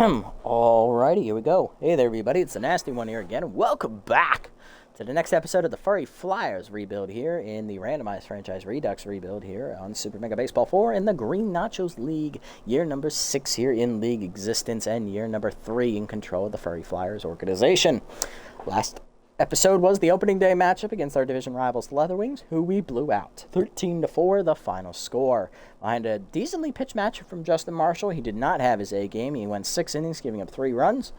Alrighty, here we go. Hey there, everybody. It's the Nasty One here again. Welcome back to the next episode of the Furry Flyers rebuild here in the Randomized franchise Redux rebuild here on Super Mega Baseball 4 in the Green Nachos League. Year number 6 here in league existence and year number 3 in control of the Furry Flyers organization. Last episode was the opening day matchup against our division rivals, the Leatherwings, who we blew out. 13-4, the final score. Behind a decently pitched matchup from Justin Marshall, he did not have his A game. He went 6 innings, giving up 3 runs.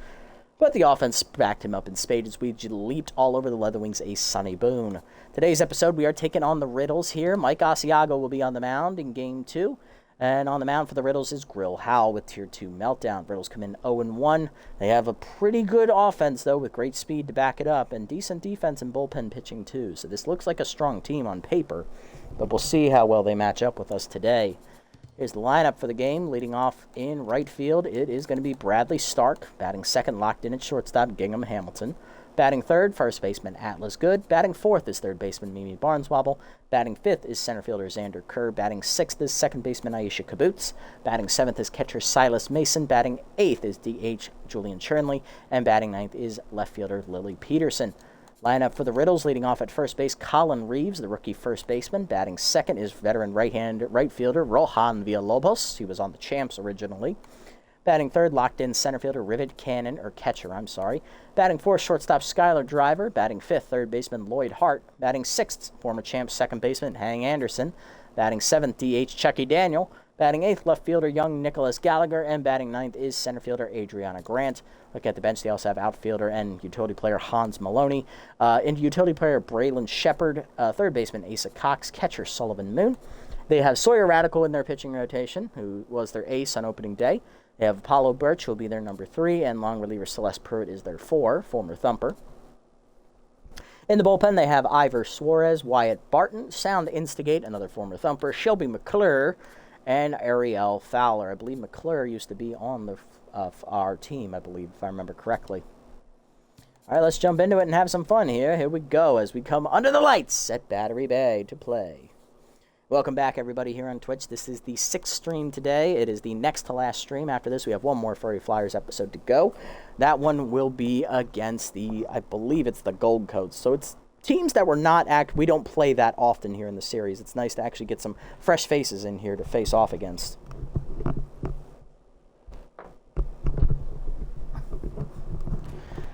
But the offense backed him up in spades as we leaped all over the Leatherwings a Sonny Boone. Today's episode, we are taking on the Riddles here. Mike Asiago will be on the mound in Game 2. And on the mound for the Riddles is Grill Howell with Tier 2 Meltdown. Riddles come in 0-1. They have a pretty good offense, though, with great speed to back it up, and decent defense and bullpen pitching, too. So this looks like a strong team on paper, but we'll see how well they match up with us today. Here's the lineup for the game. Leading off in right field, it is going to be Bradley Stark. Batting second, locked in at shortstop, Gingham Hamilton. Batting third, first baseman Atlas Good. Batting fourth is third baseman Mimi Barneswobble. Batting fifth is center fielder Xander Kerr. Batting sixth is second baseman Aisha Kaboots. Batting seventh is catcher Silas Mason. Batting eighth is DH Julian Chernley. And batting ninth is left fielder Lily Peterson. Lineup for the Riddles, leading off at first base, Colin Reeves, the rookie first baseman. Batting second is veteran right fielder Rohan Villalobos. He was on the Champs originally. Batting third, locked in center fielder catcher. Batting fourth, shortstop Skylar Driver. Batting fifth, third baseman Lloyd Hart. Batting sixth, former champ second baseman Hang Anderson. Batting seventh, DH Chucky Daniel. Batting eighth, left fielder young Nicholas Gallagher. And batting ninth is center fielder Adriana Grant. Look at the bench, they also have outfielder and utility player Hans Maloney. Utility player Braylon Shepard. Third baseman Asa Cox. Catcher Sullivan Moon. They have Sawyer Radical in their pitching rotation, who was their ace on opening day. They have Apollo Birch, who will be their number 3, and long reliever Celeste Pruitt is their 4, former Thumper. In the bullpen, they have Ivor Suarez, Wyatt Barton, Sound Instigate, another former Thumper, Shelby McClure, and Ariel Fowler. I believe McClure used to be on our team, I believe, if I remember correctly. All right, let's jump into it and have some fun here. Here we go as we come under the lights at Battery Bay to play. Welcome back, everybody, here on Twitch. This is the 6th stream today. It is the next to last stream. After this, we have one more Furry Flyers episode to go. That one will be against I believe it's the Gold Coats. So it's teams that were not we don't play that often here in the series. It's nice to actually get some fresh faces in here to face off against.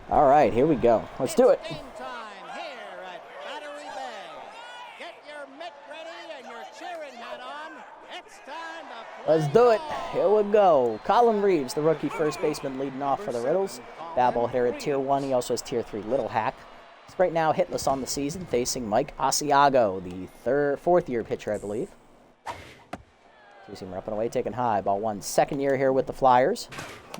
All right, here we go. Let's do it. Let's do it. Here we go. Colin Reeves, the rookie first baseman, leading off for the Riddles. Babble hitter at Tier 1. He also has Tier 3 Little Hack. He's right now hitless on the season, facing Mike Asiago, the fourth-year pitcher, I believe. You see him up and away, taking high. Ball 1. Second year here with the Flyers.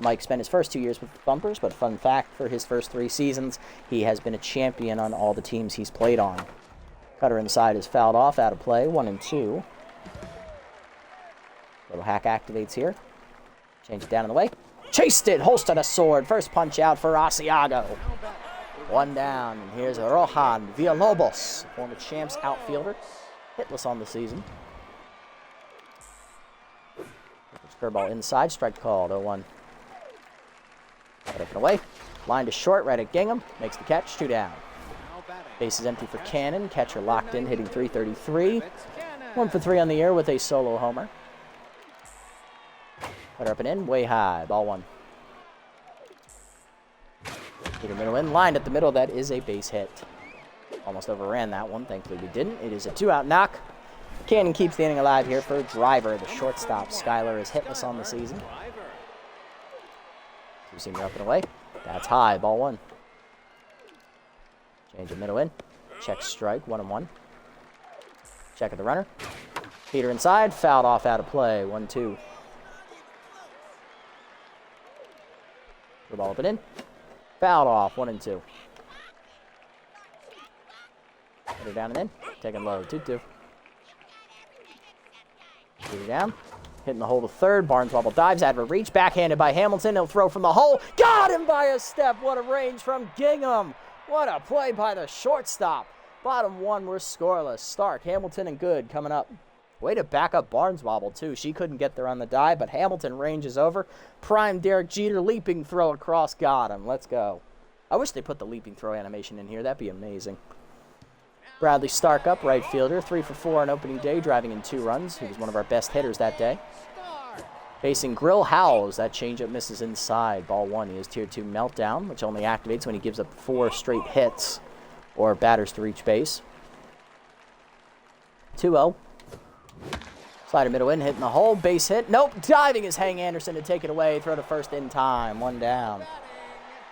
Mike spent his first 2 years with the Bumpers, but fun fact, for his first 3 seasons, he has been a champion on all the teams he's played on. Cutter inside is fouled off, out of play, 1-2. Little Hack activates here. Change it down in the way. Chased it. Holstein a sword. First punch out for Asiago. 1 down. And here's Rohan Villalobos, former champs outfielder. Hitless on the season. Curveball inside. Strike called. 0-1. Up and away. Line to short. Right at Gingham. Makes the catch. 2 down. Base is empty for Cannon. Catcher locked in. Hitting .333. 1 for 3 on the year with a solo homer. Up and in, way high, ball 1. Peter middle in, lined at the middle, that is a base hit. Almost overran that one, thankfully we didn't. It is a 2-out knock. Cannon keeps the inning alive here for Driver, the shortstop. Skylar is hitless on the season. Two-seamer up and away, that's high, ball 1. Change of middle in, check strike, 1-1. Check of the runner. Peter inside, fouled off out of play, 1-2. The ball up and in. Fouled off, 1-2. Hitter down and in. Taking low, 2-2. Peter down. Hitting the hole to third. Barneswobble dives. Adver reach. Backhanded by Hamilton. He'll throw from the hole. Got him by a step. What a range from Gingham. What a play by the shortstop. Bottom 1 were scoreless. Stark, Hamilton, and Good coming up. Way to back up Barneswobble, too. She couldn't get there on the dive, but Hamilton ranges over. Prime Derek Jeter, leaping throw across. Got him. Let's go. I wish they put the leaping throw animation in here. That'd be amazing. Bradley Stark up, right fielder. 3 for 4 on opening day, driving in 2 runs. He was one of our best hitters that day. Facing Grill Howells. That changeup misses inside. Ball 1. He has Tier 2 Meltdown, which only activates when he gives up 4 straight hits or batters to reach base. 2-0. Slider middle in, hitting the hole. Base hit. Nope. Diving is Hank Anderson to take it away. Throw to first in time. 1 down.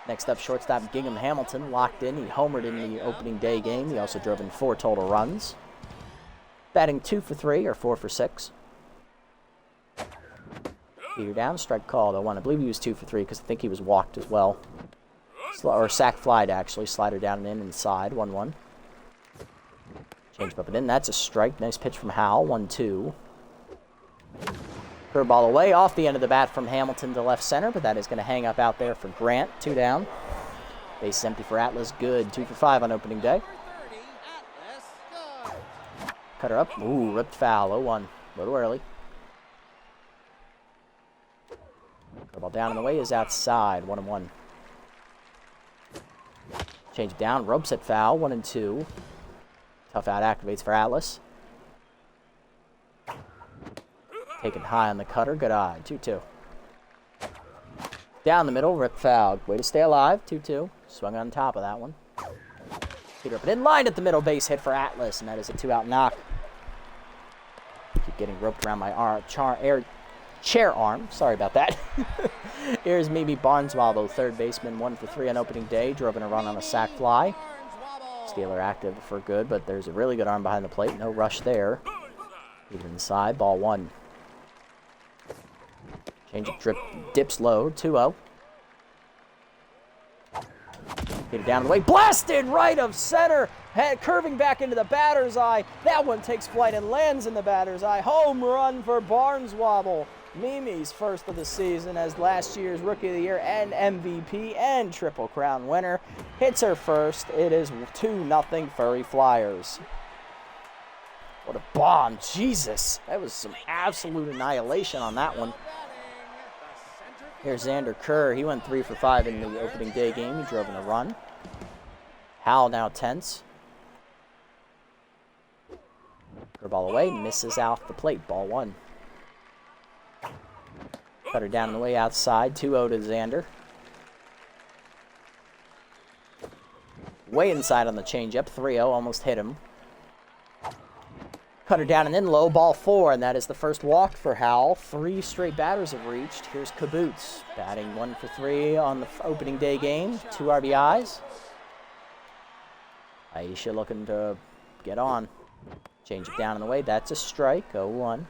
Next up, shortstop Gingham Hamilton. Locked in. He homered in the opening day game. He also drove in 4 total runs. Batting 2 for 3 or 4 for 6. Peter down. Strike call, though. I believe he was 2 for 3 because I think he was walked as well. Or sack flied, actually. Slider down and in inside. 1-1. Change up and in. That's a strike. Nice pitch from Howell. 1-2. Curveball away off the end of the bat from Hamilton to left center, but that is going to hang up out there for Grant. 2 down. Base is empty for Atlas. Good. 2 for 5 on opening day. Cutter up. Ooh, ripped foul. 0-1. A little early. Curveball down and the way is outside. 1-1. Change down. Ropes at foul. 1-2. Tough out activates for Atlas. Taken high on the cutter. Good eye. 2-2. Down the middle. Rip foul. Way to stay alive. 2-2. Swung on top of that one. Peter up and in. Line at the middle. Base hit for Atlas. And that is a 2-out knock. Keep getting roped around my chair arm. Sorry about that. Here's Mimi Barneswobble, third baseman. 1 for 3 on opening day. Drove in a run on a sac fly. Steeler active for good, but there's a really good arm behind the plate. No rush there. Even inside. Ball 1. Change of dips low. 2-0. Get it down the way. Blasted right of center. Head curving back into the batter's eye. That one takes flight and lands in the batter's eye. Home run for Barneswobble. Mimi's first of the season as last year's Rookie of the Year and MVP and Triple Crown winner. Hits her first. It is 2-0 Furry Flyers. What a bomb. Jesus. That was some absolute annihilation on that one. Here's Xander Kerr. He went 3 for 5 in the opening day game. He drove in a run. Howell now tense. Curveball away. Misses off the plate. Ball 1. Cutter down and the way outside. 2-0 to Xander. Way inside on the changeup. 3-0. Almost hit him. Cutter down and in. Low. Ball 4. And that is the first walk for Howell. 3 straight batters have reached. Here's Kaboots. Batting 1 for 3 on the opening day game. 2 RBIs. Aisha looking to get on. Change it down and the way. That's a strike. 0-1.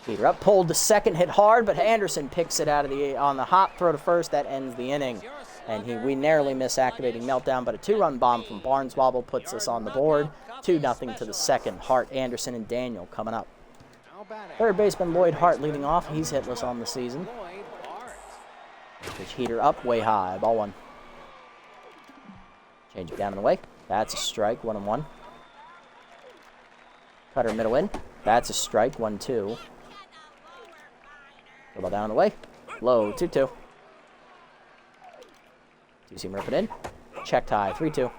Peter up, pulled to second, hit hard, but Anderson picks it out of on the hop throw to first. That ends the inning. And we narrowly miss activating Meltdown, but a 2-run bomb from Barneswobble puts us on the board. 2-0 to the second. Hart, Anderson, and Daniel coming up. Third baseman Lloyd Hart leading off. He's hitless on the season. Pitch heater up, way high. Ball 1. Change it down and away. That's a strike. 1-1. Cutter middle in. That's a strike. 1-2. Ball down the way. Low. 2-2. 2-seam rip it in. Checked high. 3-2.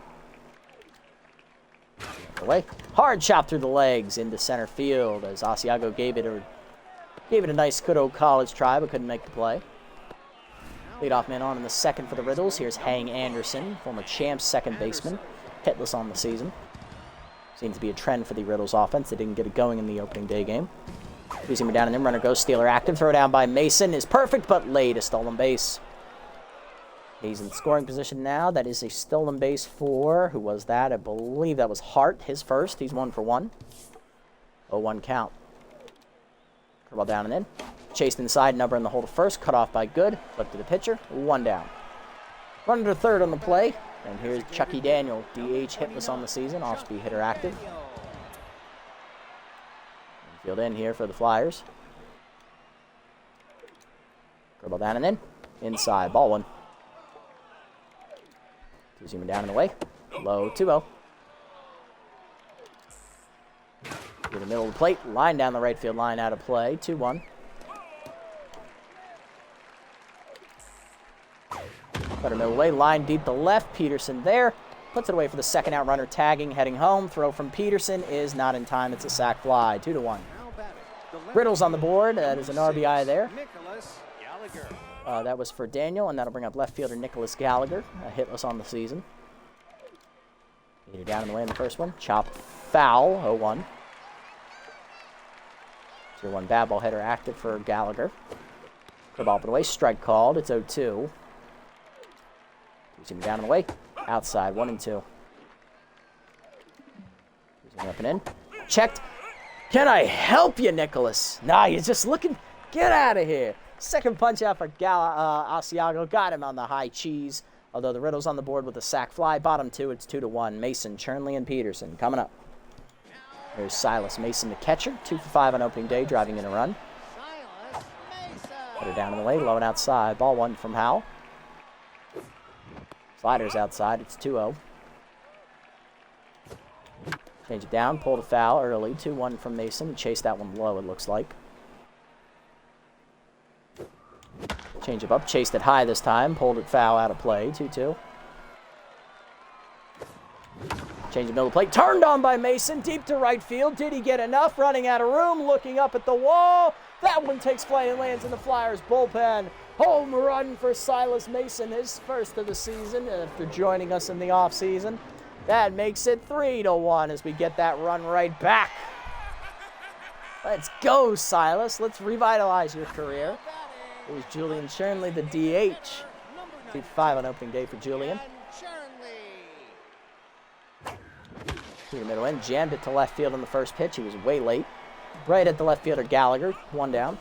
Away. Hard chop through the legs into center field as Asiago gave it a nice good old college try, but couldn't make the play. Leadoff man on in the second for the Riddles. Here's Hank Anderson, former champs second baseman. Hitless on the season. Seems to be a trend for the Riddles offense. They didn't get it going in the opening day game. Using him down and in, runner goes, Steeler active. Throw down by Mason is perfect, but late, a stolen base. He's in scoring position now. That is a stolen base for, who was that? I believe that was Hart, his first. He's 1 for 1. 0-1 count. Curveball down and in. Chased inside, number in the hole to first. Cut off by Good. Flip to the pitcher. 1 down. Runner to third on the play. And here's Chucky Daniel, DH hitless on the season. Off-speed hitter active. Field in here for the Flyers. Curveball down and in. Inside. Ball 1. 2-seamer down and away. Low. 2-0. middle of the plate, line down the right field line, out of play, 2-1. Cutter middle away, line deep to left, Peterson there. Puts it away for the second out, runner tagging, heading home. Throw from Peterson is not in time. It's a sac fly, 2-1. Riddles on the board. That is an RBI there. That was for Daniel, and that'll bring up left fielder Nicholas Gallagher, hitless on the season. Either down in the way in the first one. Chop foul, 0-1. 0-1 bad ball header active for Gallagher. Curveball up and away, strike called. It's 0-2. Down and away, outside, 1-2. Up and in. Checked. Can I help you, Nicholas? Nah, you're just looking. Get out of here. Second punch out for Asiago. Got him on the high cheese. Although the Riddle's on the board with a sac fly. Bottom two, it's 2-1. Mason, Chernley, and Peterson coming up. There's Silas Mason, the catcher. 2 for 5 on opening day, driving in a run. Put her down in the way, low and outside. Ball 1 from Howell. Sliders outside, it's 2-0. Change it down, pulled a foul early, 2-1 from Mason. Chased that one low, it looks like. Change it up, chased it high this time, pulled it foul, out of play, 2-2. Change the middle of the plate, turned on by Mason, deep to right field. Did he get enough? Running out of room, looking up at the wall. That one takes play and lands in the Flyers' bullpen. Home run for Silas Mason, his first of the season after joining us in the offseason. That makes it 3-1 as we get that run right back. Let's go, Silas. Let's revitalize your career. It was Julian Chernley, the DH. 2 for 5 on opening day for Julian. To the middle end, jammed it to left field on the first pitch. He was way late. Right at the left fielder, Gallagher, 1 down.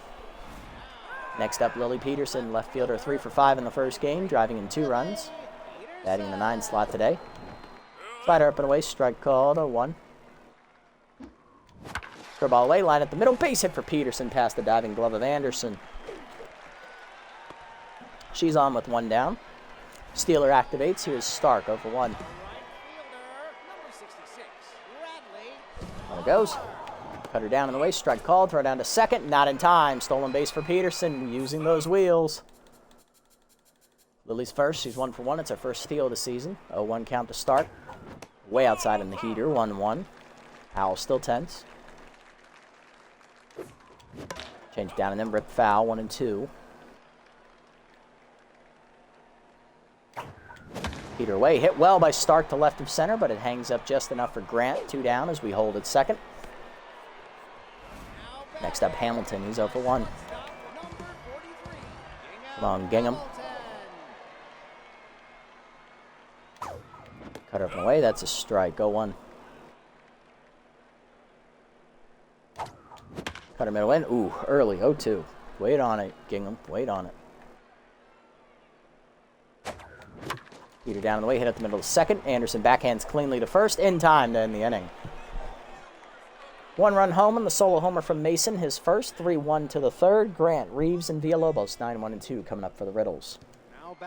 Next up, Lily Peterson, left fielder, 3 for 5 in the first game, driving in 2 runs. Batting in the 9 slot today. Slider up and away, strike called, 0-1. Curveball away, line at the middle, base hit for Peterson, past the diving glove of Anderson. She's on with 1 down. Steeler activates, here's Stark, 0 for 1. There it goes. Cut her down in the way, strike called, throw down to second, not in time. Stolen base for Peterson, using those wheels. Lily's first, she's 1 for 1. It's her first steal of the season. 0-1 count to start. Way outside in the heater, 1-1. Howell still tense. Change down and then rip foul, 1-2. Heater away, hit well by Stark to left of center, but it hangs up just enough for Grant. 2 down as we hold at second. Next up, Hamilton. He's 0 for 1. Come on, Gingham. Cut her up and away. That's a strike. 0-1. Cut her middle in. Ooh, early. 0-2. Wait on it, Gingham. Wait on it. Peter down in the way. Hit up the middle of the second. Anderson backhands cleanly to first. In time to end the inning. 1 run home and the solo homer from Mason, his first. 3-1 to the third. Grant, Reeves, and Villalobos, 9-1-2 coming up for the Riddles.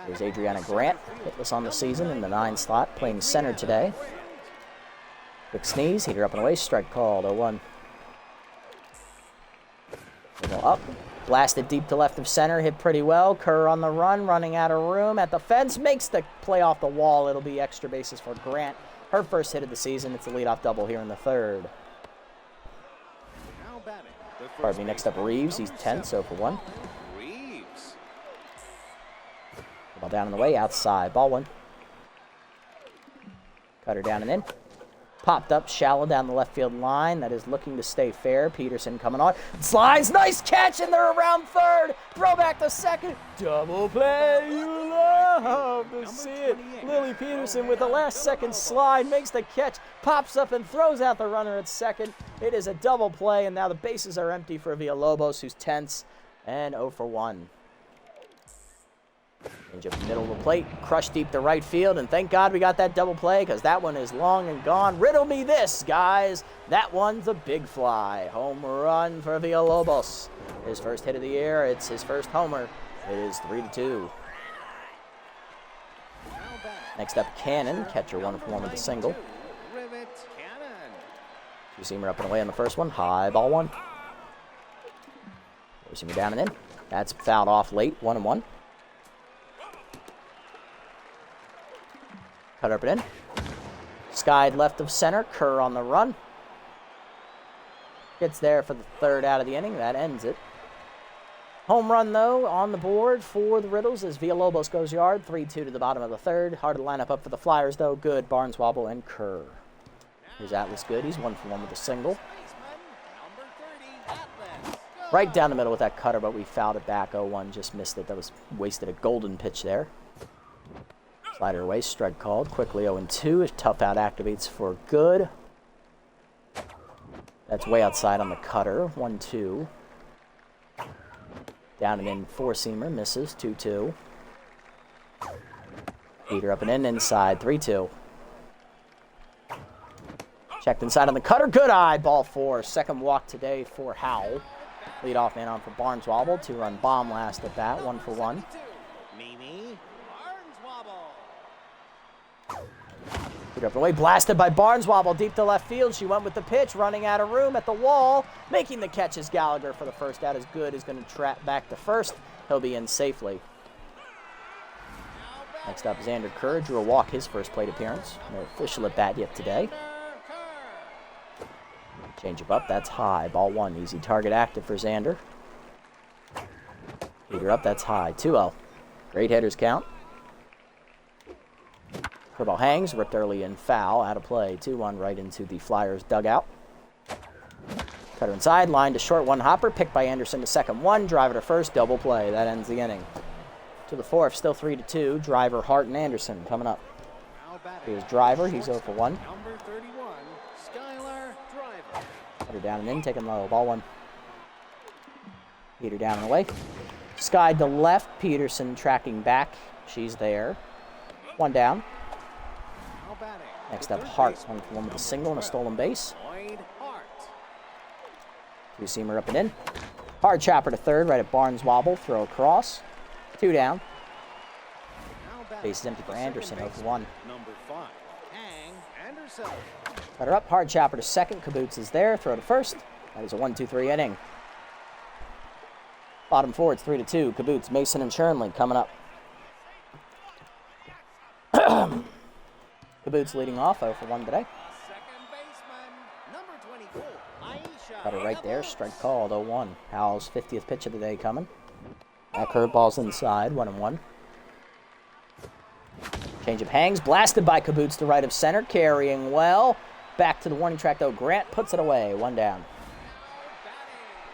Here's Adriana Grant, hitless on the season in the 9 slot, playing center today. Quick sneeze, heater up and away, strike called, 0-1. Up, blasted deep to left of center, hit pretty well. Kerr on the run, running out of room at the fence, makes the play off the wall. It'll be extra bases for Grant. Her first hit of the season. It's a leadoff double here in the third. Pardon me, next up Reeves. He's 10, so for 1. Ball down in the way, outside. Ball 1. Cutter down and in. Popped up shallow down the left field line. That is looking to stay fair. Peterson coming on. Slides. Nice catch, and they're around third. Throw back to second. Double play. You love to see it. Lily Peterson with the last second slide makes the catch. Pops up and throws out the runner at second. It is a double play, and now the bases are empty for Villalobos, who's tense, and 0 for 1. Change up the middle of the plate, crushed deep to right field, and thank God we got that double play because that one is long and gone. Riddle me this, guys. That one's a big fly. Home run for Villalobos. His first hit of the year. It's his first homer. It is 3-2. Next up, Cannon. Catcher 1 for 1 with a single. Two-seamer up and away on the first one. High ball one. Four-seamer down and in. That's fouled off late. 1-1. Cut up and in. Skied left of center. Kerr on the run. Gets there for the third out of the inning. That ends it. Home run, though, on the board for the Riddles as Villalobos goes yard. 3-2 to the bottom of the third. Hard to line up for the Flyers, though. Good. Barneswobble and Kerr. Here's Atlas good. He's 1-for-1 with a single. Right down the middle with that cutter, but we fouled it back. 0-1. Just missed it. That was wasted a golden pitch there. Slider away. Strike called. Quickly 0-2. Tough out activates for good. That's way outside on the cutter. 1-2. Down and in. Four-seamer. Misses. 2-2. Heater up and in. Inside. 3-2. Checked inside on the cutter. Good eye. Ball four. Second walk today for Howell. Leadoff man on for Barneswobble. Two-run bomb last at bat. 1-for-1. Put up and away. Blasted by Barneswobble deep to left field. She went with the pitch. Running out of room at the wall. Making the catch is Gallagher for the first out. Is good. Is going to trap back to first. He'll be in safely. Next up, Xander Kerr drew a walk his first plate appearance. No official at bat yet today. Change up. That's high. Ball one. Easy target active for Xander. Heater up. That's high. 2-0. Great hitters count. Curveball hangs. Ripped early and foul. Out of play. 2-1 right into the Flyers dugout. Cutter inside. Line to short. One hopper. Picked by Anderson to second. One. Driver to first. Double play. That ends the inning. To the fourth. Still 3-2. Driver, Hart, and Anderson coming up. Here's Driver. He's 0-for-1. Cutter down and in, taking low. Ball one. Heater down and away. Sky to left. Peterson tracking back. She's there. One down. Next up, Hart. 1-for-1 with a single and a stolen base. Two-seamer up and in. Hard chopper to third, right at Barneswobble. Throw across. Two down. Base is empty for Anderson. 0-for-1. Cutter up, hard chopper to second. Kaboots is there. Throw to first. That is a 1-2-3 inning. Bottom four, it's 3-2. Kaboots, Mason, and Chernley coming up. Kaboots leading off 0-for-1 today. Cutter right there. Strike called. 0-1. Howell's 50th pitch of the day coming. That curveball's inside. 1-1. Changeup hangs. Blasted by Kaboots to right of center. Carrying well. Back to the warning track, though. Grant puts it away. One down.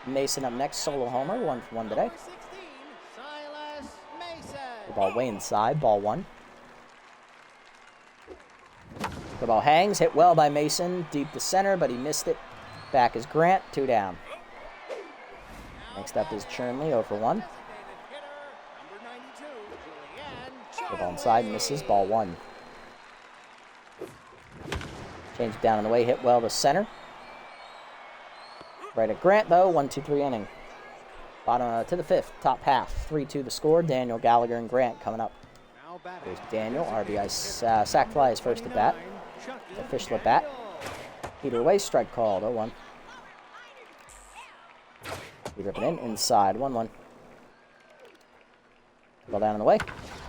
Mason up next. Solo homer. 1-for-1 today. The ball way inside. Ball one. The ball hangs. Hit well by Mason. Deep to center, but he missed it. Back is Grant. Two down. Next up is Chernley. 0-for-1. The ball inside. Misses. Ball one. Change down and away, hit well to center. Right at Grant, though. 1-2-3 inning. Bottom to the fifth, top half. 3-2 the score. Daniel, Gallagher, and Grant coming up. There's Daniel. RBI sac fly is first at bat. Official at bat. Heater away, strike called. 0-1. Heater up and in, inside. 1-1. Ball down and away.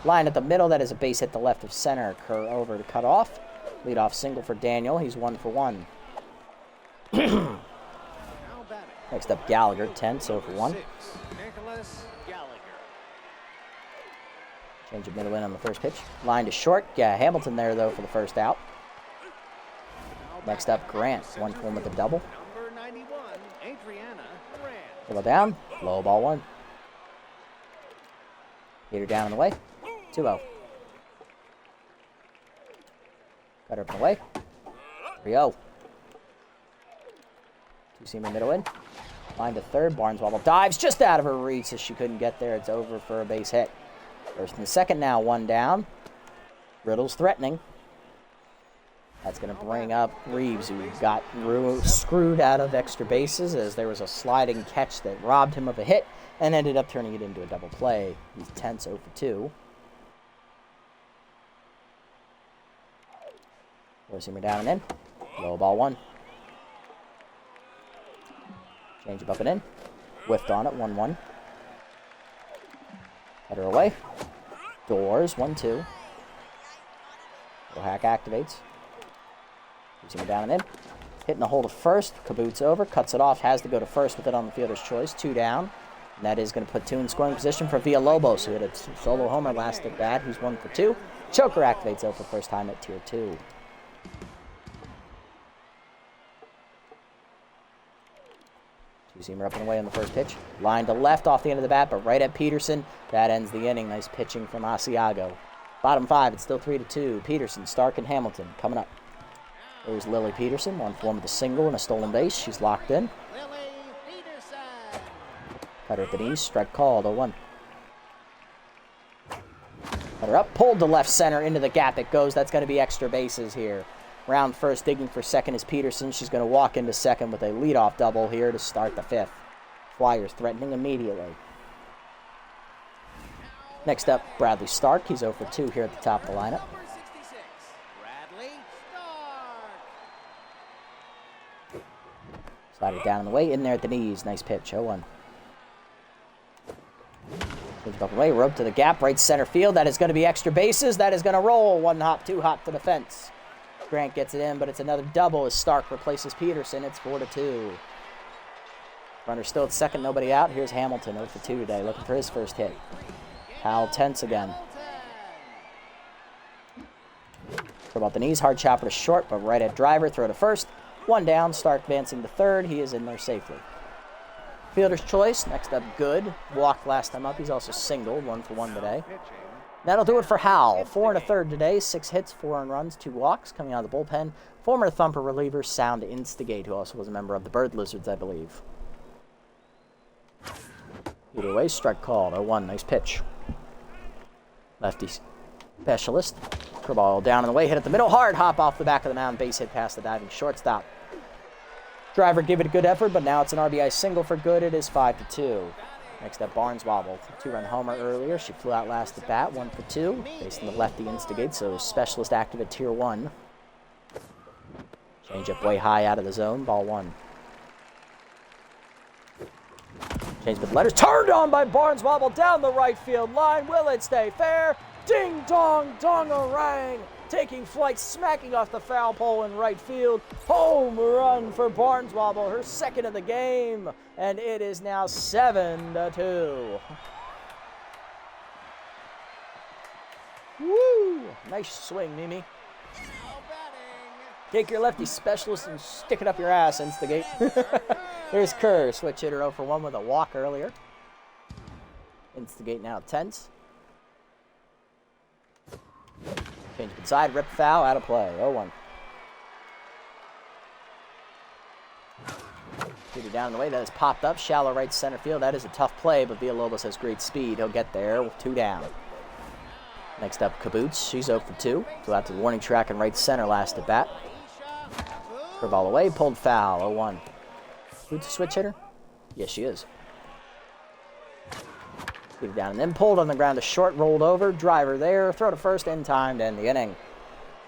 Line at the middle. That is a base hit to left of center. Kerr over to cut off. Leadoff single for Daniel. He's 1-for-1. Next up, Gallagher. 0-for-1. Change of middle in on the first pitch. Line to short. Yeah, Hamilton there, though, for the first out. Next up, Grant. 1-for-1 with a double. Double down. Low ball one. Heater down and away. 2-0. Cutter up and away. 3-0. Two-seamer middle in. Line to third. Barneswobble dives just out of her reach as she couldn't get there. It's over for a base hit. First and second now. One down. Riddle's threatening. That's going to bring up Reeves, who got screwed out of extra bases as there was a sliding catch that robbed him of a hit and ended up turning it into a double play. He's tense 0-for-2. Four-seamer down and in. Low ball one. Change it up and in. Whiffed on it, 1-1. Header away. Doors, 1-2. Hack activates. Using it down and in. Hitting the hole to first. Kaboots over. Cuts it off. Has to go to first with it on the fielder's choice. 2 down. And that is going to put 2 in scoring position for Villalobos, who hit a solo homer last at bat. He's 1 for 2. Choker activates out for first time at tier 2. Two-seamer up and away on the first pitch. Line to left off the end of the bat, but right at Peterson. That ends the inning. Nice pitching from Asiago. Bottom 5, it's still 3-2. Peterson, Stark, and Hamilton coming up. There's Lily Peterson, on form with a single and a stolen base. She's locked in. Cutter at the knees, strike called, 0-1. Cutter up, pulled to left center, into the gap it goes. That's going to be extra bases here. Round first, digging for second is Peterson. She's going to walk into second with a leadoff double here to start the 5th. Flyers threatening immediately. Next up, Bradley Stark. He's 0 for 2 here at the top of the lineup. Slide it down in the way, in there at the knees. Nice pitch, 0-1. Pitch up away, rope to the gap, right center field. That is going to be extra bases. That is going to roll. 1 hop, 2 hop to the fence. Grant gets it in, but it's another double as Stark replaces Peterson. It's 4-2. Runner still at second, nobody out. Here's Hamilton, 0 for 2 today, looking for his first hit. Howell tense again. Throw about the knees, hard chopper to short, but right at driver, throw to first. 1 down, Stark advancing to third. He is in there safely. Fielder's choice, next up, Good. Walked last time up. He's also singled, 1 for 1 today. That'll do it for Howell. 4 1/3 today, 6 hits, 4 earned runs, 2 walks. Coming out of the bullpen, former thumper reliever Sound Instigate, who also was a member of the Bird Lizards, I believe. Either way, strike called, 0-1. Nice pitch. Lefty specialist. Curveball down in the way, hit at the middle, hard hop off the back of the mound, base hit past the diving shortstop. Driver gave it a good effort, but now it's an RBI single for Good. It is 5-2. Next up, Barneswobble. 2-run homer earlier. She flew out last at bat, 1 for 2. Facing the lefty Instigate, so specialist active at tier 1. Change up way high out of the zone, ball 1. Change with letters, turned on by Barneswobble down the right field line. Will it stay fair? Ding dong, dong-a-rang. Taking flight, smacking off the foul pole in right field. Home run for Barneswobble, her second of the game. And it is now 7-2. Woo! Nice swing, Mimi. Take your lefty specialist and stick it up your ass, Instigate. Here's Kerr, switch hitter 0 for 1 with a walk earlier. Instigate now tense. Change inside, rip foul, out of play, 0-1. Shooter down the way, that is popped up, shallow right center field. That is a tough play, but Villalobos has great speed. He'll get there with 2 down. Next up, Kaboots. She's 0 for 2. Flew out to the warning track in right center last at bat. Curveball away, pulled foul, 0-1. Kaboots a switch hitter? Yes, she is. Leave it down and then pulled on the ground to short, rolled over. Driver there, throw to first in time to end the inning.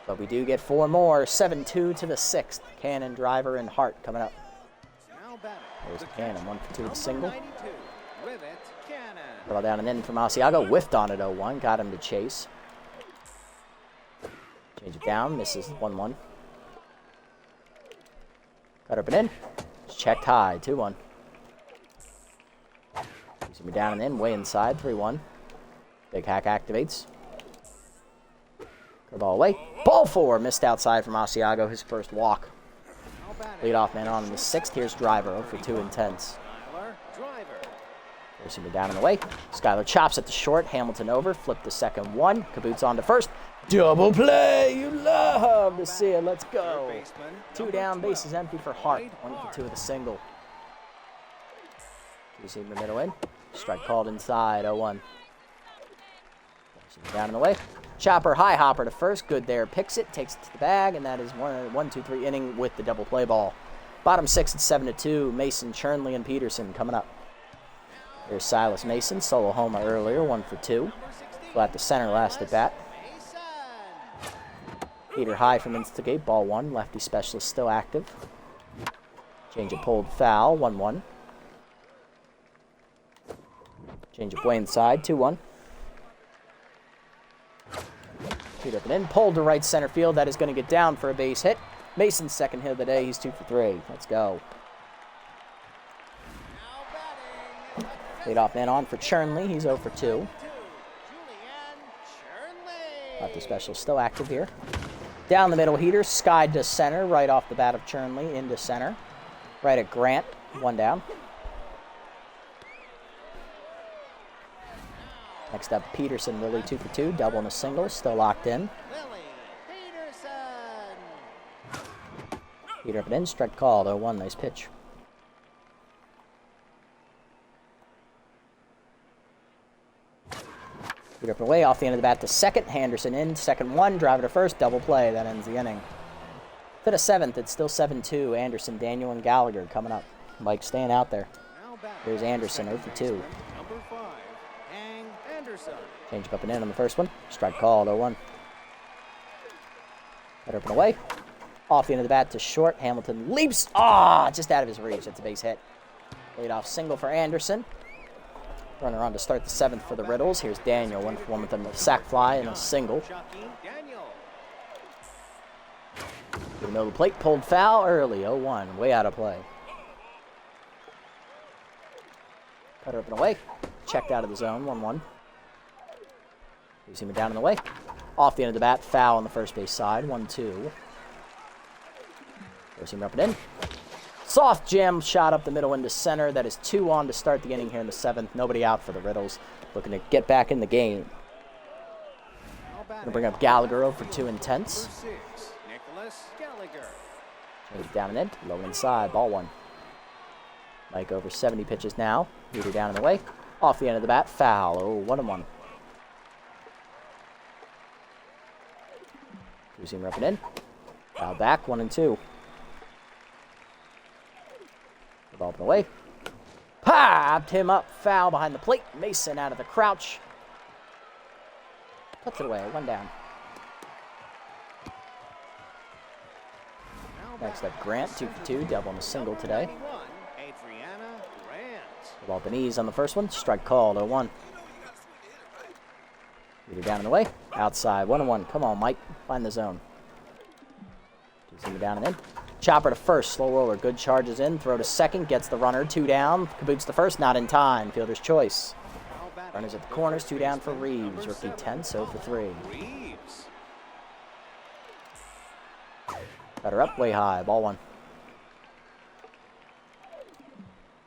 But we do get 4 more. 7-2 to the 6th. Cannon, Driver, and Hart coming up. There's the Cannon, 1 for 2 with a single. Throw down and in from Asiago. Whiffed on it, 0-1. Got him to chase. Change it down. Misses 1-1. Cut up and in. It's checked high, 2-1. We're down and in, way inside, 3-1. Big hack activates. Curveball away. Ball 4, missed outside from Asiago, his first walk. Leadoff man on in the 6th. Here's Driver, 0 for 2 intense. Forcing me down and away. Skylar chops at the short, Hamilton over, flip the second 1. Kaboots on to first. Double play, you love to see it, let's go. 2 down, bases empty for Hart, 1 for 2 with a single. You see the middle in. Strike called inside, 0-1. Down in the way. Chopper, high hopper to first. Good there. Picks it, takes it to the bag, and that is 1-2-3 inning with the double play ball. Bottom 6 at 7-2. Mason, Chernley, and Peterson coming up. There's Silas Mason. Solo homer earlier, 1 for 2. Flat to center last at bat. Heater high from Instigate, ball 1. Lefty specialist still active. Change it pulled foul, 1-1. Change up way inside, 2-1. Feed up and in, pulled to right center field. That is going to get down for a base hit. Mason's second hit of the day. He's 2 for 3. Let's go. Leadoff man on for Chernley. He's 0 for 2. Lefty special still active here. Down the middle heater, skied to center, right off the bat of Chernley into center. Right at Grant, 1 down. Next up, Peterson, Lily 2 for 2, double and a single, still locked in. Peter up and in, strike called, 0-1, nice pitch. Peter up and away, off the end of the bat to second, Henderson in, second 1, driver to first, double play, that ends the inning. To the 7th, it's still 7-2, Anderson, Daniel, and Gallagher coming up. Mike staying out there. Here's Anderson, 0 for 2. Change up and in on the first one. Strike called, 0-1. Better up and away. Off the end of the bat to short. Hamilton leaps. Just out of his reach. That's a base hit. Lead off single for Anderson. Runner on to start the 7th for the Riddles. Here's Daniel, 1 for 1 with a sac fly and a single. To the middle of the plate. Pulled foul early, 0-1. Way out of play. Better up and away. Checked out of the zone, 1-1. You see him down in the way. Off the end of the bat, foul on the first base side, 1-2. There's him up and in. Soft jam shot up the middle into center. That is 2 on to start the inning here in the 7th. Nobody out for the Riddles. Looking to get back in the game. Gonna bring up Gallagher 0 for 2 intense. Change down and in. Low inside, ball 1. Mike over 70 pitches now. Leader down in the way. Off the end of the bat, foul. 1-1. Two-seam up and in. Foul back, 1-2. The ball up and away. Popped him up, foul behind the plate. Mason out of the crouch. Puts it away, 1 down. Next up, Grant, 2 for 2, double and a single today. The ball up and ease on the first one. Strike called, 0-1. Leader down and away. Outside, 1-1. Come on, Mike. Find the zone. Two-seamer down and in. Chopper to first. Slow roller. Good charges in. Throw to second. Gets the runner. 2 down. Kaboots to first. Not in time. Fielder's choice. Runners at the corners. 2 down for Reeves. Rookie 10. So for 3. Better up. Way high. Ball 1.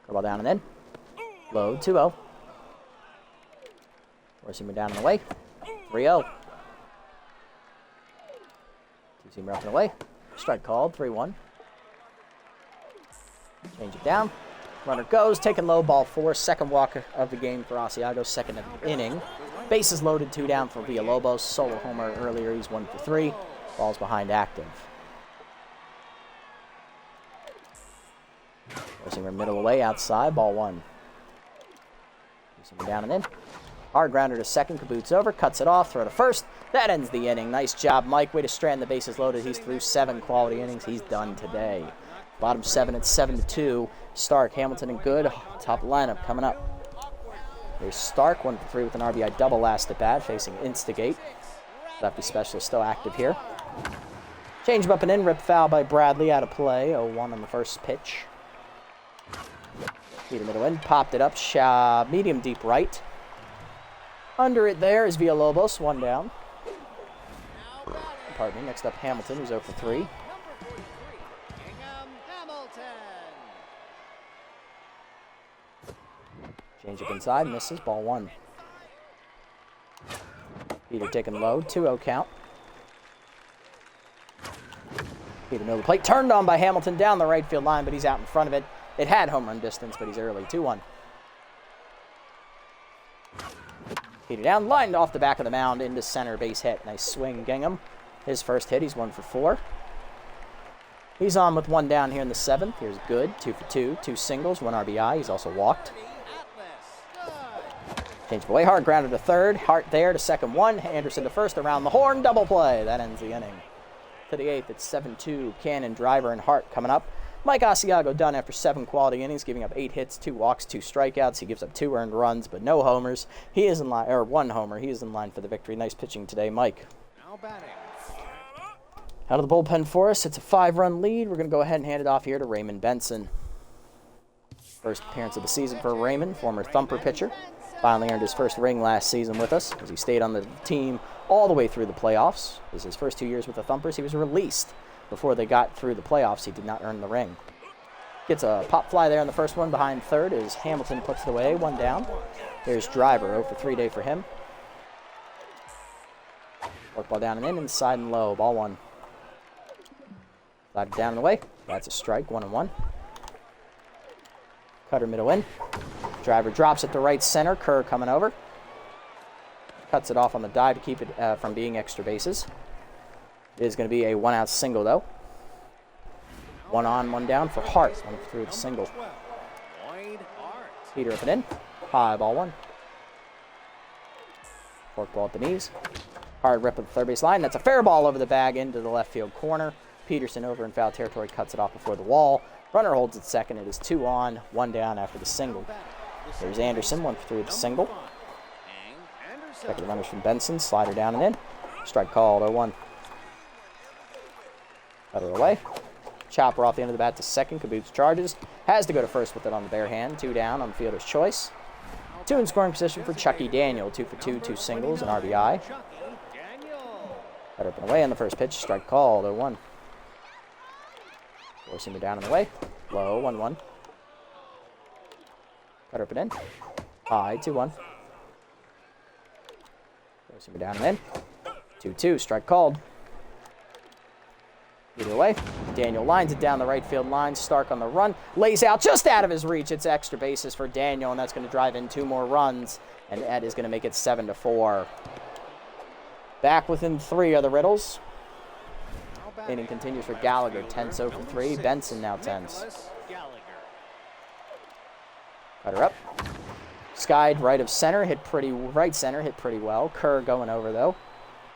Ball down and in. Low. 2-0. Four-seamer down and away. 3-0. Two-seamer up and away. Strike called. 3-1. Change it down. Runner goes. Taking low. Ball 4. Second walk of the game for Asiago. Second inning. Bases loaded. 2 down for Villalobos. Solo homer earlier. He's 1 for 3. Ball's behind active. Four-seamer middle away. Outside. Ball 1. Two-seamer down and in. Hard grounder to second. Kaboots over. Cuts it off. Throw to first. That ends the inning. Nice job, Mike. Way to strand the bases loaded. He's through 7 quality innings. He's done today. Bottom 7, it's 7-2. Stark, Hamilton, and Good. Top lineup coming up. There's Stark, 1 for 3 with an RBI double last at bat, facing Instigate. Lefty specialist still active here. Change up and in. Rip foul by Bradley. Out of play. 0-1 on the first pitch. Peter middle in. Popped it up. Medium deep right. Under it there is Villalobos, 1 down. Pardon me. Next up, Hamilton, who's 0 for 3. Change up inside, misses, ball 1. Peter taking low, 2-0 count. Peter middle of the plate, turned on by Hamilton down the right field line, but he's out in front of it. It had home run distance, but he's early, 2-1. Peter down, lined off the back of the mound into center, base hit. Nice swing, Gingham. His first hit, he's 1 for 4. He's on with 1 down here in the 7th. Here's Good, 2 for 2, 2 singles, 1 RBI. He's also walked. Change away, hard grounder to third. Hart there to second 1. Anderson to first, around the horn, double play. That ends the inning. To the 8th, it's 7-2. Cannon, Driver, and Hart coming up. Mike Asiago done after 7 quality innings, giving up 8 hits, 2 walks, 2 strikeouts. He gives up 2 earned runs, but no homers. He is in line, or 1 homer. He is in line for the victory. Nice pitching today, Mike. Now batting. Out of the bullpen for us, it's a 5-run lead. We're going to go ahead and hand it off here to Raymond Benson. First appearance of the season for Raymond, former thumper pitcher. Finally earned his first ring last season with us, as he stayed on the team all the way through the playoffs. It was his first 2 years with the Thumpers. He was released before they got through the playoffs. He did not earn the ring. Gets a pop fly there on the first one behind third as Hamilton puts it away, 1 down. There's Driver, 0 for 3 day for him. Work ball down and in, inside and low, ball 1. Slide it down and away. That's a strike, 1-1. Cutter middle in. Driver drops it to right center. Kerr coming over. Cuts it off on the dive to keep it from being extra bases. It is going to be a 1-out single, though. 1 on, 1 down for Hart. 1 through the single. Peter up and in. High, ball 1. Fork ball at the knees. Hard rip at the third base line. That's a fair ball over the bag into the left field corner. Peterson over in foul territory cuts it off before the wall. Runner holds at second. It is 2 on, 1 down after the single. There's Anderson, 1 for 3 with the single. Second runners from Benson. Slider down and in. Strike called, 0-1. Cutter away. Chopper off the end of the bat to second. Caboose charges. Has to go to first with it on the bare hand. 2 down on the fielder's choice. 2 in scoring position for Chucky Daniel. 2 for 2, 2 singles, an RBI. Cutter up and away on the first pitch. Strike called, 0-1. Forcing it down and away. Low, 1-1. Cutter up and in. High, 2-1. Forcing it down and in. 2-2, strike called. Either way, Daniel lines it down the right field line. Stark on the run. Lays out just out of his reach. It's extra bases for Daniel, and that's going to drive in 2 more runs. And that is going to make it 7-4. Back within 3 are the Riddles. Inning continues for Gallagher. 10 so for 3. Benson now 10s. Cutter up. Skied right of center. Right center. Hit pretty well. Kerr going over, though,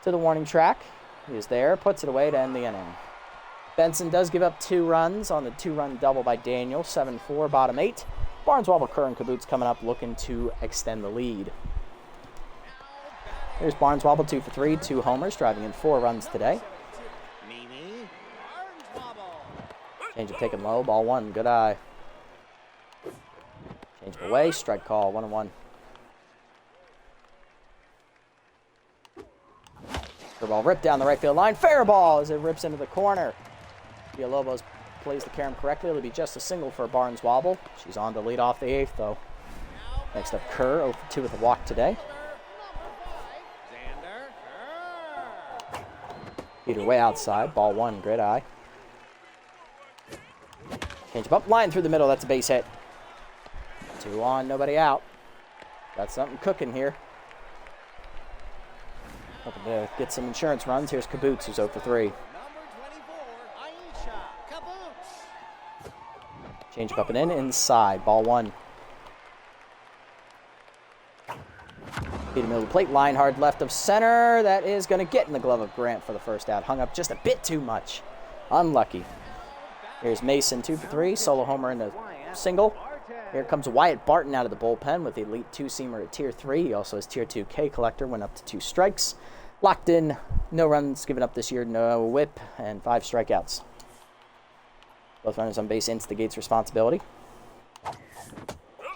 to the warning track. He is there. Puts it away to end the inning. Benson does give up 2 runs on the 2-run double by Daniel. 7-4, bottom 8. Barneswobble, Kerr, and Caboose coming up looking to extend the lead. Here's Barneswobble, 2 for 3, 2 homers, driving in 4 runs today. Change of taken low, ball 1, good eye. Change of away, strike call, 1-1. Curveball ripped down the right field line. Fair ball as it rips into the corner. Villalobos plays the carom correctly. It'll be just a single for Barneswobble. She's on to lead off the 8th, though. Next up, Kerr, 0 for 2 with a walk today. Peter way outside. Ball 1, grid eye. Change up, line through the middle. That's a base hit. 2 on, nobody out. Got something cooking here. Looking to get some insurance runs. Here's Caboose, who's 0 for 3. Change up and in, inside. Ball 1. Peter middle of the plate, line hard left of center. That is going to get in the glove of Grant for the first out. Hung up just a bit too much. Unlucky. Here's Mason, 2 for 3. Solo homer in the single. Here comes Wyatt Barton out of the bullpen with the elite 2-seamer at Tier 3. He also has Tier 2 K collector. Went up to 2 strikes. Locked in. No runs given up this year. No whip. And 5 strikeouts. Both runners on base instigates responsibility.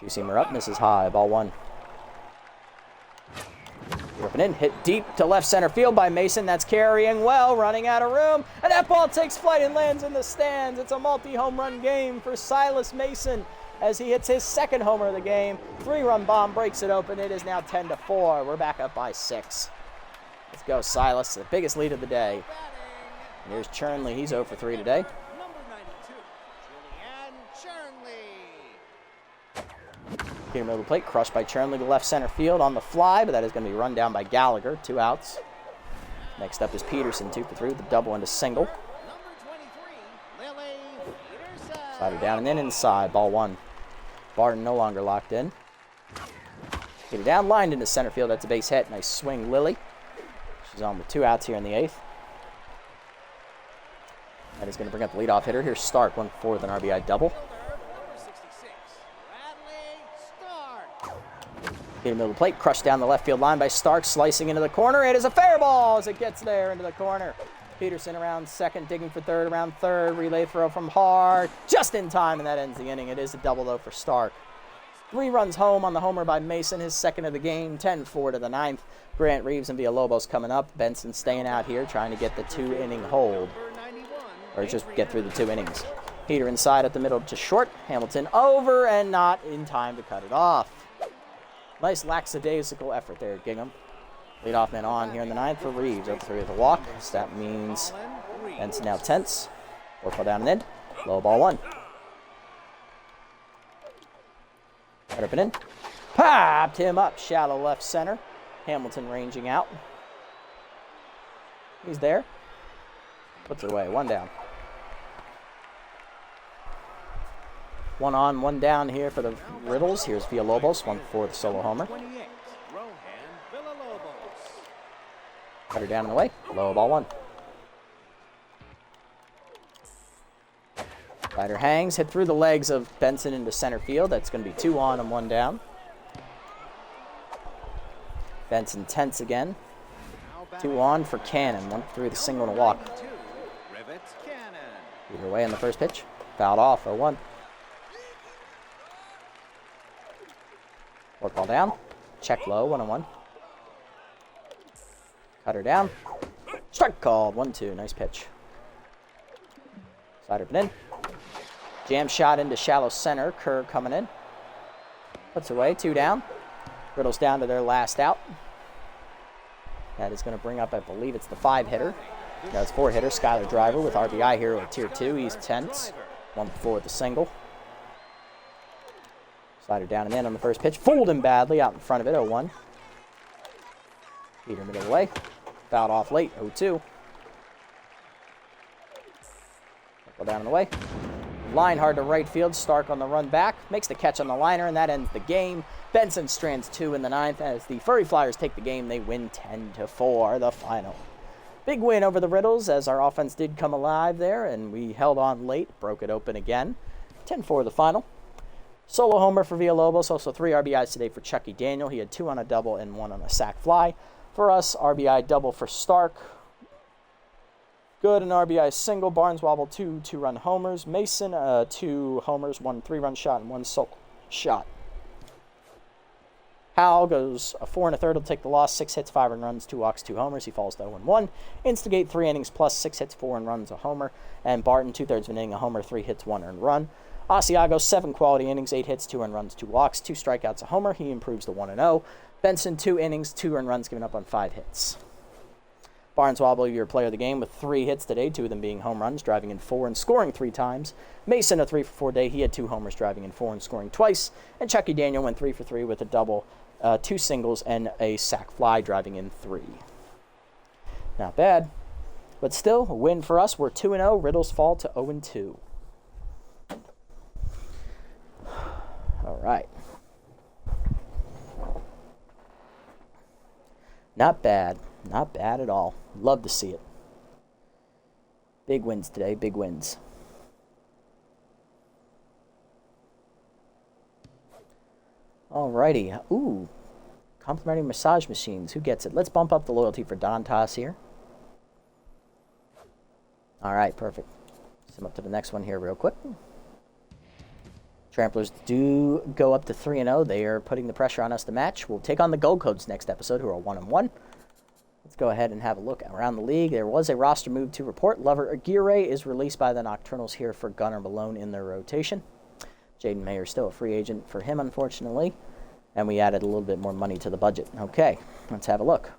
2-seamer up. Misses high. Ball 1. Up and in. Hit deep to left center field by Mason. That's carrying well. Running out of room. And that ball takes flight and lands in the stands. It's a multi-home run game for Silas Mason as he hits his 2nd homer of the game. 3-run bomb breaks it open. It is now 10-4. We're back up by 6. Let's go, Silas. The biggest lead of the day. And here's Chernley. He's 0 for 3 today. Peter middle of the plate, crushed by Chernley to left center field on the fly, but that is going to be run down by Gallagher. 2 outs. Next up is Peterson, 2 for 3 with a double and a single. Slider down and in, inside. Ball 1. Barton no longer locked in. Peter down, lined into center field. That's a base hit. Nice swing, Lily. She's on with 2 outs here in the 8th. That is going to bring up the leadoff hitter. Here's Stark, 1-4 with an RBI double. Hit middle of the plate, crushed down the left field line by Stark, slicing into the corner. It is a fair ball as it gets there into the corner. Peterson around second, digging for third, around third. Relay throw from Hart, just in time, and that ends the inning. It is a double, though, for Stark. 3 runs home on the homer by Mason, his second of the game, 10-4 to the 9th. Grant Reeves and Villalobos coming up. Benson staying out here, trying to get the 2-inning hold, or just get through the 2 innings. Peter inside at the middle to short. Hamilton over and not in time to cut it off. Nice lackadaisical effort there, Gingham. Leadoff man on here in the 9th for Reeves. 0-3 with a walk. So that means Benson now tense. 4 ball down and in. Low ball 1. Right up and in. Popped him up. Shallow left center. Hamilton ranging out. He's there. Puts it away. 1 down. 1 on, 1 down here for the Riddles. Here's Villalobos, 1-4 the solo homer. Cutter down and away. Low ball 1. Rider hangs, hit through the legs of Benson into center field. That's going to be 2 on and 1 down. Benson tense again. 2 on for Cannon. 1-3 the single and a walk. Either way on the first pitch. Fouled off, 0-1. 4 ball down. Check low, 1-1. Cutter down. Strike called, 1-2. Nice pitch. Slider in. Jam shot into shallow center. Kerr coming in. Puts away, 2 down. Riddles down to their last out. That is going to bring up, I believe it's the 5 hitter. That's 4 hitter. Skylar Driver with RBI here at tier 2. He's tense. 1-4 with the single. Slider down and in on the first pitch. Fooled him badly out in front of it, 0-1. Peter middle away. Fouled off late, 0-2. Go down and away. Line hard to right field. Stark on the run back. Makes the catch on the liner, and that ends the game. Benson strands 2 in the 9th. As the Furry Flyers take the game, they win 10-4, the final. Big win over the Riddles, as our offense did come alive there, and we held on late. Broke it open again. 10-4 the final. Solo homer for Villalobos, also 3 RBIs today for Chucky Daniel. He had 2 on a double and 1 on a sac fly. For us, RBI double for Stark. Good, an RBI single. Barnes wobble 2 2-run homers. Mason, 2 homers, 1 3-run shot, and 1 solo shot. Howell goes a 4 1/3. He'll take the loss. 6 hits, 5 runs, 2 walks, 2 homers. He falls to 0-1. Instigate 3 innings plus 6 hits, 4 runs, a homer. And Barton 2/3 of an inning, a homer, 3 hits, 1 earned run. Asiago 7 quality innings, 8 hits, 2 earned runs, 2 walks, 2 strikeouts, a homer. He improves to 1-0. Benson 2 innings, 2 earned runs, given up on 5 hits. Barnes Wobble, your player of the game, with 3 hits today, 2 of them being home runs, driving in 4 and scoring 3 times. Mason, a 3 for 4 day. He had 2 homers, driving in 4 and scoring twice. And Chucky Daniel went 3 for 3 with a double, 2 singles, and a sac fly, driving in 3. Not bad. But still, a win for us. We're 2-0. Riddles fall to 0-2. All right. Not bad. Not bad at all. Love to see it. Big wins today. Big wins. Alrighty. Ooh. Complimentary massage machines. Who gets it? Let's bump up the loyalty for Dantas here. Alright, perfect. Sum up to the next one here real quick. Tramplers do go up to 3-0. They are putting the pressure on us to match. We'll take on the Gold Codes next episode, who are 1-1. Let's go ahead and have a look around the league. There was a roster move to report. Lover Aguirre is released by the Nocturnals here for Gunnar Malone in their rotation. Jaden Mayer still a free agent for him, unfortunately. And we added a little bit more money to the budget. Okay, let's have a look.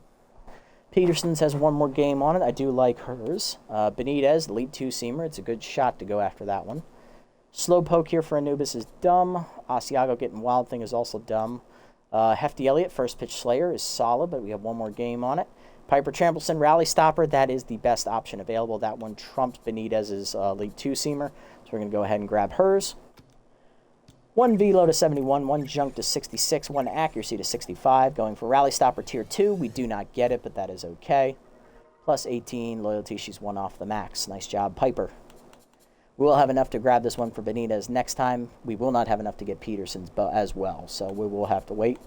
Peterson's has 1 more game on it. I do like hers. Benitez, the lead 2-seamer. It's a good shot to go after that one. Slow poke here for Anubis is dumb. Asiago getting Wild Thing is also dumb. Hefty Elliott, first pitch slayer, is solid, but we have 1 more game on it. Piper Trampleson, Rally Stopper, that is the best option available. That one trumps Benitez's lead 2-seamer, so we're going to go ahead and grab hers. 1 velo to 71, 1 junk to 66, 1 accuracy to 65. Going for Rally Stopper tier 2. We do not get it, but that is okay. Plus 18 loyalty. She's 1 off the max. Nice job, Piper. We will have enough to grab this one for Benitez next time. We will not have enough to get Peterson's as well, so we will have to wait.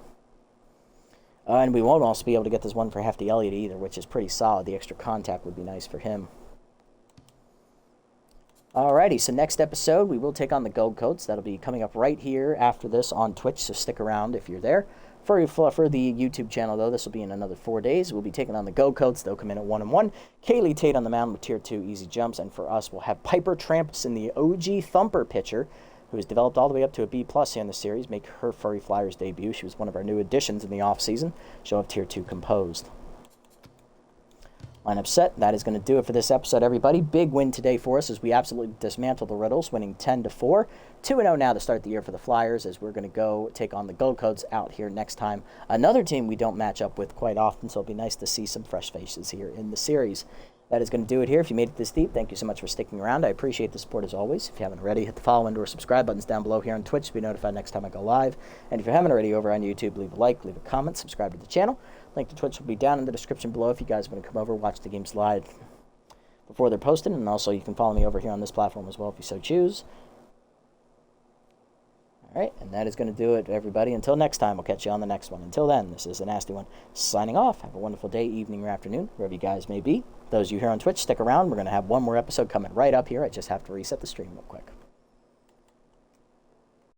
And we won't also be able to get this one for Hefty Elliott either, which is pretty solid. The extra contact would be nice for him. Alrighty, so next episode, we will take on the Gold Coats. That'll be coming up right here after this on Twitch, so stick around if you're there. For the YouTube channel, though, this will be in another 4 days. We'll be taking on the Gold Coats. They'll come in at 1-1. Kaylee Tate on the mound with Tier 2 easy jumps. And for us, we'll have Piper Trampson, the OG Thumper pitcher, who has developed all the way up to a B+ here in the series, make her Furry Flyers debut. She was one of our new additions in the offseason. She'll have Tier 2 composed. Lineup set. That is going to do it for this episode, everybody. Big win today for us as we absolutely dismantled the Riddles, winning 10-4. 2-0 now to start the year for the Flyers as we're going to go take on the Gold Coats out here next time. Another team we don't match up with quite often, so it'll be nice to see some fresh faces here in the series. That is going to do it here. If you made it this deep, thank you so much for sticking around. I appreciate the support as always. If you haven't already, hit the follow and or subscribe buttons down below here on Twitch to be notified next time I go live. And if you haven't already over on YouTube, leave a like, leave a comment, subscribe to the channel. Link to Twitch will be down in the description below if you guys want to come over, watch the games live before they're posted. And also you can follow me over here on this platform as well if you so choose. All right, and that is going to do it, everybody. Until next time, we'll catch you on the next one. Until then, this is the Nasty One signing off. Have a wonderful day, evening, or afternoon, wherever you guys may be. Those of you here on Twitch, stick around. We're going to have one more episode coming right up here. I just have to reset the stream real quick.